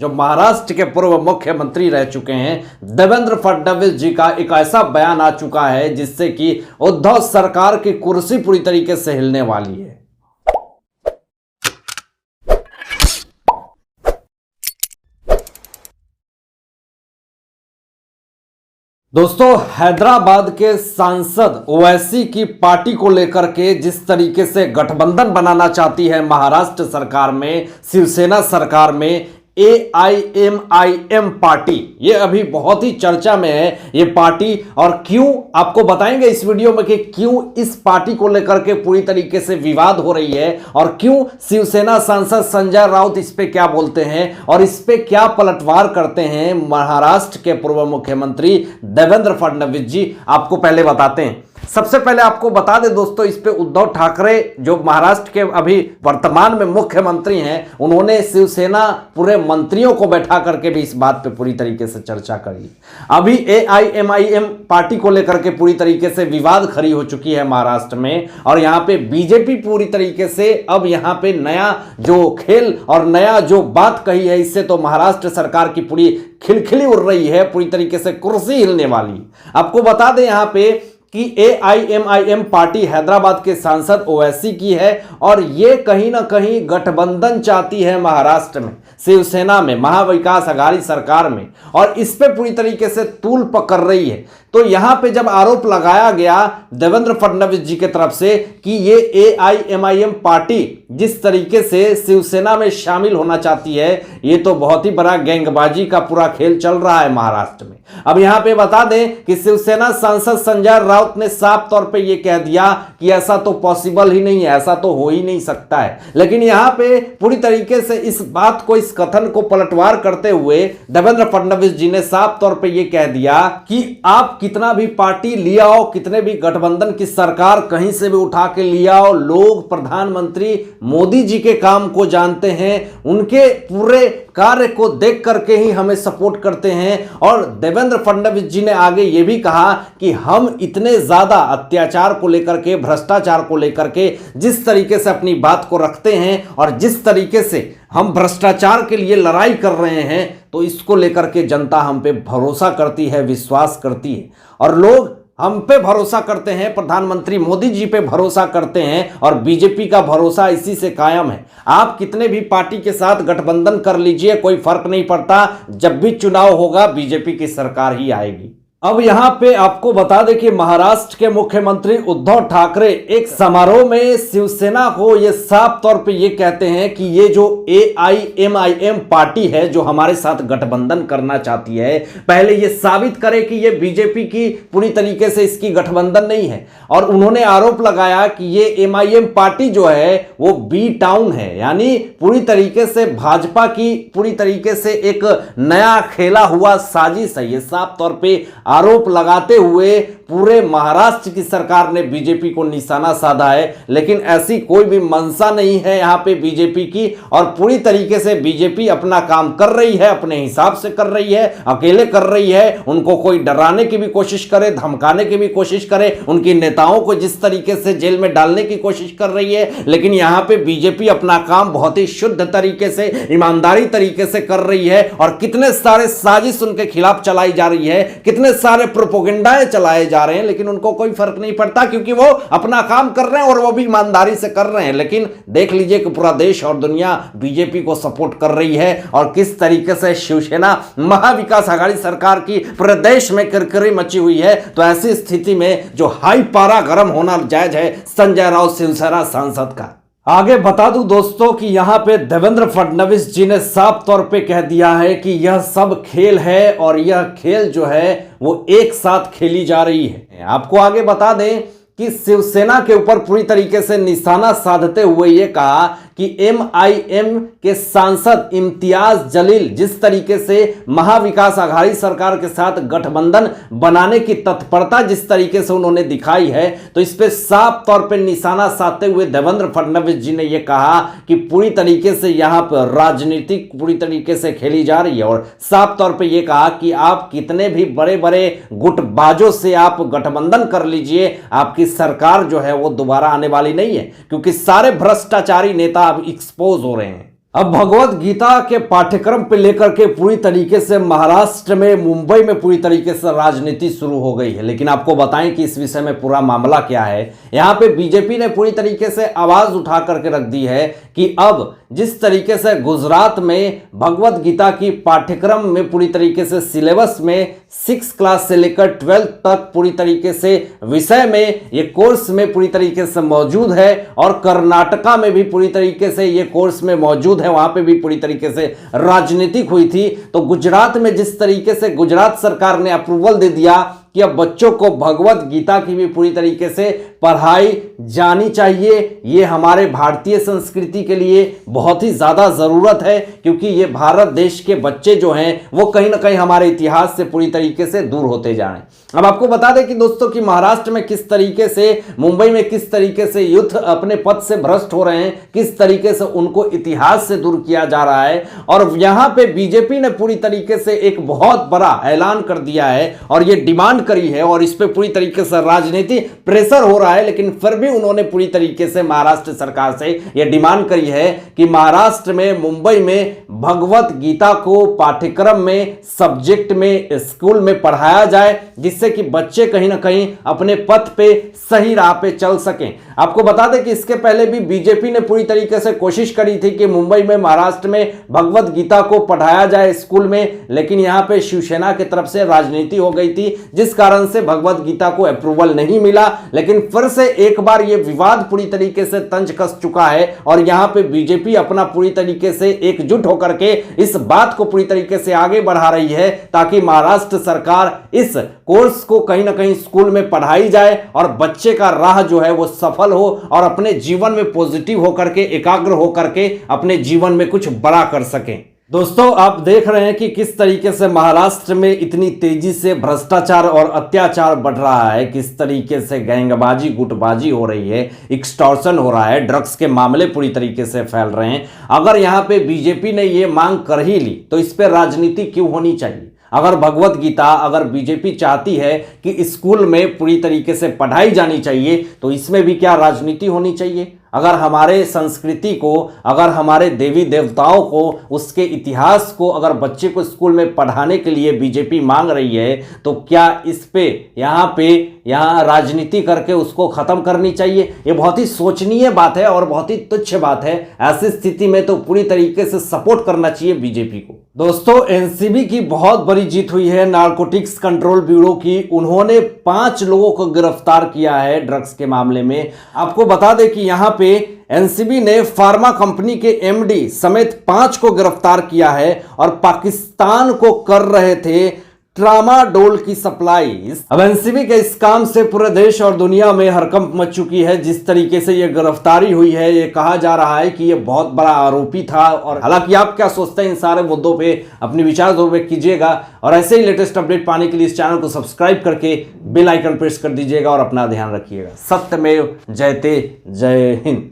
जो महाराष्ट्र के पूर्व मुख्यमंत्री रह चुके हैं देवेंद्र फडणवीस जी का एक ऐसा बयान आ चुका है जिससे कि उद्धव सरकार की कुर्सी पूरी तरीके से हिलने वाली है। दोस्तों, हैदराबाद के सांसद ओवैसी की पार्टी को लेकर के जिस तरीके से गठबंधन बनाना चाहती है महाराष्ट्र सरकार में, शिवसेना सरकार में AIMIM पार्टी, ये अभी बहुत ही चर्चा में है ये पार्टी। और क्यों, आपको बताएंगे इस वीडियो में कि क्यों इस पार्टी को लेकर के पूरी तरीके से विवाद हो रही है और क्यों शिवसेना सांसद संजय राउत इस पे क्या बोलते हैं और इस पे क्या पलटवार करते हैं महाराष्ट्र के पूर्व मुख्यमंत्री देवेंद्र फडणवीस जी। आपको पहले बताते हैं। सबसे पहले आपको बता दें दोस्तों, इस पे उद्धव ठाकरे जो महाराष्ट्र के अभी वर्तमान में मुख्यमंत्री हैं, उन्होंने शिवसेना पूरे मंत्रियों को बैठा करके भी इस बात पे पूरी तरीके से चर्चा करी। अभी AIMIM पार्टी को लेकर के पूरी तरीके से विवाद खड़ी हो चुकी है महाराष्ट्र में और यहाँ पे बीजेपी पूरी तरीके से अब यहाँ पे नया जो खेल और नया जो बात कही है, इससे तो महाराष्ट्र सरकार की पूरी खिलखिली उड़ रही है, पूरी तरीके से कुर्सी हिलने वाली। आपको बता दें यहाँ पे कि AIMIM पार्टी हैदराबाद के सांसद ओवैसी की है और ये कहीं ना कहीं गठबंधन चाहती है महाराष्ट्र में, शिवसेना में, महाविकास आघाड़ी सरकार में, और इस पे पूरी तरीके से तूल पकड़ रही है। तो यहां पे जब आरोप लगाया गया देवेंद्र फडणवीस जी की तरफ से कि ये AIMIM पार्टी जिस तरीके से शिवसेना में शामिल होना चाहती है, ये तो बहुत ही बड़ा गैंगबाजी का पूरा खेल चल रहा है महाराष्ट्र में। अब यहां पे बता दें कि शिवसेना सांसद संजय राउत ने साफ तौर पे ये कह दिया कि ऐसा तो पॉसिबल ही नहीं है, ऐसा तो हो ही नहीं सकता है। लेकिन यहां पे पूरी तरीके से इस बात को, इस कथन को पलटवार करते हुए देवेंद्र फडणवीस जी ने साफ तौर पे ये कह दिया कि आप कितना भी पार्टी लिया हो, कितने भी गठबंधन की सरकार कहीं से भी उठा के लिया हो, लोग प्रधानमंत्री मोदी जी के काम को जानते हैं, उनके पूरे कार्य को देख करके ही हमें सपोर्ट करते हैं। और देवेंद्र फडणवीस जी ने आगे यह भी कहा कि हम इतने ज्यादा अत्याचार को लेकर के, भ्रष्टाचार को लेकर के जिस तरीके से अपनी बात को रखते हैं और जिस तरीके से हम भ्रष्टाचार के लिए लड़ाई कर रहे हैं, तो इसको लेकर के जनता हम पे भरोसा करती है, विश्वास करती है और लोग हम पे भरोसा करते हैं, प्रधानमंत्री मोदी जी पे भरोसा करते हैं और बीजेपी का भरोसा इसी से कायम है। आप कितने भी पार्टी के साथ गठबंधन कर लीजिए, कोई फर्क नहीं पड़ता, जब भी चुनाव होगा बीजेपी की सरकार ही आएगी। अब यहां पे आपको बता दें कि महाराष्ट्र के मुख्यमंत्री उद्धव ठाकरे एक समारोह में शिवसेना को ये साफ तौर पे ये कहते हैं कि ये जो AIMIM पार्टी है जो हमारे साथ गठबंधन करना चाहती है, पहले ये साबित करे कि ये बीजेपी की पूरी तरीके से इसकी गठबंधन नहीं है। और उन्होंने आरोप लगाया कि ये MIM पार्टी जो है वो बी टाउन है, यानी पूरी तरीके से भाजपा की पूरी तरीके से एक नया खेला हुआ साजिश है। ये साफ तौर पे आरोप लगाते हुए पूरे महाराष्ट्र की सरकार ने बीजेपी को निशाना साधा है। लेकिन ऐसी कोई भी मंशा नहीं है यहां पे बीजेपी की और पूरी तरीके से बीजेपी अपना काम कर रही है, अपने हिसाब से कर रही है, अकेले कर रही है। उनको कोई डराने की भी कोशिश करे, धमकाने की भी कोशिश करे, उनकी नेताओं को जिस तरीके से जेल में डालने की कोशिश कर रही है, लेकिन यहां पे बीजेपी अपना काम बहुत ही शुद्ध तरीके से, ईमानदारी तरीके से कर रही है। और कितने सारे साजिश उनके खिलाफ चलाई जा रही है, कितने सारे प्रोपेगेंडाएं चलाए जा रहे हैं, लेकिन उनको कोई फर्क नहीं पड़ता क्योंकि वो अपना काम कर रहे हैं और वो भी ईमानदारी से कर रहे हैं। लेकिन देख लीजिए कि पूरा देश और दुनिया बीजेपी को सपोर्ट कर रही है और किस तरीके से शिवसेना महाविकास आघाड़ी सरकार की पूरे देश में किरकिरी मची हुई है। तो ऐसी स्थिति में जो हाई पारा गर्म होना जायज है संजय राउत शिवसेना सांसद का। आगे बता दूं दोस्तों कि यहां पे देवेंद्र फडणवीस जी ने साफ तौर पे कह दिया है कि यह सब खेल है और यह खेल जो है वो एक साथ खेली जा रही है। आपको आगे बता दें कि शिवसेना के ऊपर पूरी तरीके से निशाना साधते हुए यह कहा कि MIM के सांसद इम्तियाज जलील जिस तरीके से महाविकास आघाड़ी सरकार के साथ गठबंधन बनाने की तत्परता जिस तरीके से उन्होंने दिखाई है, तो इस पे साफ तौर पे निशाना साधते हुए देवेंद्र फडणवीस जी ने यह कहा कि पूरी तरीके से यहां पर राजनीतिक पूरी तरीके से खेली जा रही है। और साफ तौर पे यह कहा कि आप कितने भी बड़े बड़े गुटबाजों से आप गठबंधन कर लीजिए, आपकी सरकार जो है वो दोबारा आने वाली नहीं है, क्योंकि सारे भ्रष्टाचारी नेता अब एक्सपोज हो रहे हैं। अब भगवत गीता के पाठ्यक्रम पे लेकर के पूरी तरीके से महाराष्ट्र में, मुंबई में पूरी तरीके से राजनीति शुरू हो गई है। लेकिन आपको बताएं कि इस विषय में पूरा मामला क्या है। यहाँ पे बीजेपी ने पूरी तरीके से आवाज उठा करके रख दी है कि अब जिस तरीके से गुजरात में भगवत गीता की पाठ्यक्रम में पूरी तरीके से सिलेबस में 6 क्लास से लेकर 12 तक पूरी तरीके से विषय में ये कोर्स में पूरी तरीके से मौजूद है, और कर्नाटका में भी पूरी तरीके से ये कोर्स में मौजूद है, वहां पे भी पूरी तरीके से राजनीतिक हुई थी। तो गुजरात में जिस तरीके से गुजरात सरकार ने अप्रूवल दे दिया कि अब बच्चों को भगवत गीता की भी पूरी तरीके से पढ़ाई जानी चाहिए, ये हमारे भारतीय संस्कृति के लिए बहुत ही ज़्यादा ज़रूरत है, क्योंकि ये भारत देश के बच्चे जो हैं वो कहीं ना कहीं हमारे इतिहास से पूरी तरीके से दूर होते जा रहे हैं। अब आपको बता दें कि दोस्तों कि महाराष्ट्र में किस तरीके से, मुंबई में किस तरीके से युद्ध अपने पद से भ्रष्ट हो रहे हैं, किस तरीके से उनको इतिहास से दूर किया जा रहा है। और यहाँ पे बीजेपी ने पूरी तरीके से एक बहुत बड़ा ऐलान कर दिया है और ये डिमांड करी है, और इस पे पूरी तरीके से राजनीति प्रेशर हो रहा है। लेकिन फिर भी उन्होंने पूरी तरीके से महाराष्ट्र सरकार से यह डिमांड करी है कि महाराष्ट्र में, मुंबई में भगवत गीता को पाठ्यक्रम में, सब्जेक्ट में, स्कूल में पढ़ाया जाए, जिससे कि बच्चे कहीं ना कहीं अपने पथ पे, सही राह पे चल सकें। आपको बता दें कि इसके पहले भी बीजेपी ने पूरी तरीके से कोशिश करी थी कि मुंबई में, महाराष्ट्र में भगवत गीता को पढ़ाया जाए स्कूल में, लेकिन यहां पे शिवसेना की तरफ से राजनीति हो गई थी, जिस कारण से भगवत गीता को अप्रूवल नहीं मिला। लेकिन फिर से एक बार यह विवाद पूरी तरीके से तंज कस चुका है, और यहां पे बीजेपी अपना पूरी तरीके से एकजुट होकर के इस बात को पूरी तरीके से आगे बढ़ा रही है, ताकि महाराष्ट्र सरकार इस कोर्स को कहीं ना कहीं स्कूल में पढ़ाई जाए और बच्चे का राह जो है वो सफल हो, और अपने जीवन में पॉजिटिव होकर के, एकाग्र होकर के अपने जीवन में कुछ बड़ा कर सकें। दोस्तों, आप देख रहे हैं कि किस तरीके से महाराष्ट्र में इतनी तेजी से भ्रष्टाचार और अत्याचार बढ़ रहा है, किस तरीके से गैंगबाजी, गुटबाजी हो रही है, एक्सटॉर्शन हो रहा है, ड्रग्स के मामले पूरी तरीके से फैल रहे हैं। अगर यहाँ पे बीजेपी ने ये मांग कर ही ली तो इस पे राजनीति क्यों होनी चाहिए? अगर भगवत गीता, अगर बीजेपी चाहती है कि स्कूल में पूरी तरीके से पढ़ाई जानी चाहिए, तो इसमें भी क्या राजनीति होनी चाहिए? अगर हमारे संस्कृति को, अगर हमारे देवी देवताओं को, उसके इतिहास को अगर बच्चे को स्कूल में पढ़ाने के लिए बीजेपी मांग रही है, तो क्या इस पे यहाँ राजनीति करके उसको खत्म करनी चाहिए? ये बहुत ही सोचनीय बात है और बहुत ही तुच्छ बात है। ऐसी स्थिति में तो पूरी तरीके से सपोर्ट करना चाहिए बीजेपी को। दोस्तों, एनसीबी की बहुत बड़ी जीत हुई है, नारकोटिक्स कंट्रोल ब्यूरो की। उन्होंने 5 लोगों को गिरफ्तार किया है ड्रग्स के मामले में। आपको बता दें कि यहाँ पे एनसीबी ने फार्मा कंपनी के एमडी समेत 5 को गिरफ्तार किया है, और पाकिस्तान को कर रहे थे ट्रामाडोल की सप्लाई। अब एनसीबी के इस काम से पूरे देश और दुनिया में हड़कंप मच चुकी है। जिस तरीके से ये गिरफ्तारी हुई है, ये कहा जा रहा है कि ये बहुत बड़ा आरोपी था। और हालांकि आप क्या सोचते हैं इन सारे मुद्दों पे, अपनी विचार जरूर व्यक्त कीजिएगा, और ऐसे ही लेटेस्ट अपडेट पाने के लिए इस चैनल को सब्सक्राइब करके बेल आइकन प्रेस कर दीजिएगा और अपना ध्यान रखिएगा। सत्यमेव जयते। जय हिंद।